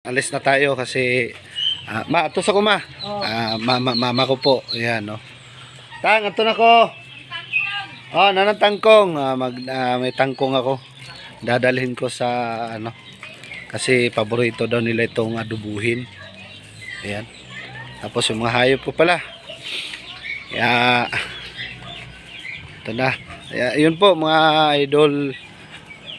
Alis na tayo kasi tus ako ma. Mama ko po. Ayan, no. Tang, ato na ko. Oh, nanang tangkong. May tangkong ako. Dadalhin ko sa ano. Kasi paborito daw nila itong adubuhin. Ayan. Tapos yung mga hayop ko pala. Ito na. Yun po mga idol.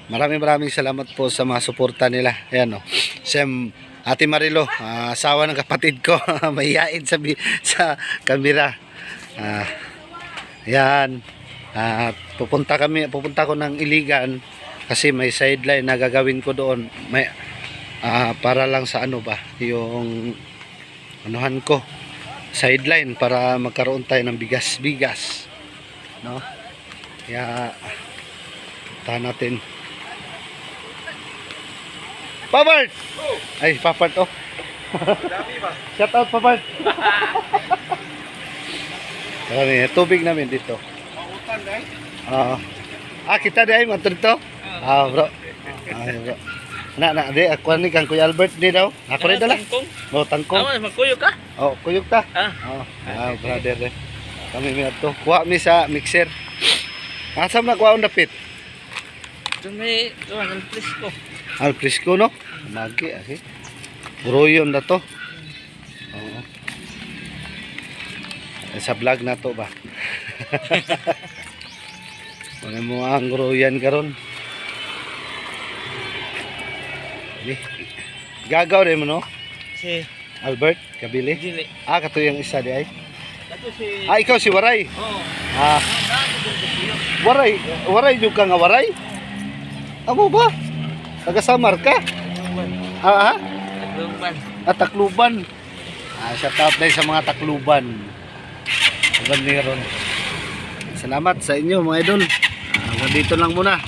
Maraming salamat po sa mga suporta nila. Ayan, no. Siyem, Ate Marilo, asawa ng kapatid ko, mahihain sa kamera. Ayan. Pupunta ko ng Iligan kasi may sideline na gagawin ko doon. May para lang sa ano ba, yung anuhan ko. Sideline para magkaroon tayo ng bigas, no? Kaya tahan natin. Papart! Ay, Papart oh. Dami ba? Shout out Papart. Kami, tubig namin dito. Mautan dai. Kita dai matur to. Bro. Bro. Di ako ni kang Kuya Albert di daw. Ako rin dala. Oh, tangkong. Magkuyog ka? Oh, kuyog ta. Brother. Kami mi ato. Kuha mi sa mixer. Asam na kuha on dapit. Dumi, ang fresco. Al fresco no? Magi asi. Buroyon na to. Oo. Sa vlog na to ba? Ano mo ang buroyan karon? Gagaw rin mo no? Si Albert Kabili? Dili. Kato yung isa di ay? Kato si Ikaw si Waray? Oh. Waray yung ka nga Waray? Amo ba? Taga-Samar ka? Takluban. Takluban. Shout out din sa mga Takluban. Salamat sa inyo mga idol. Hanggang dito lang muna.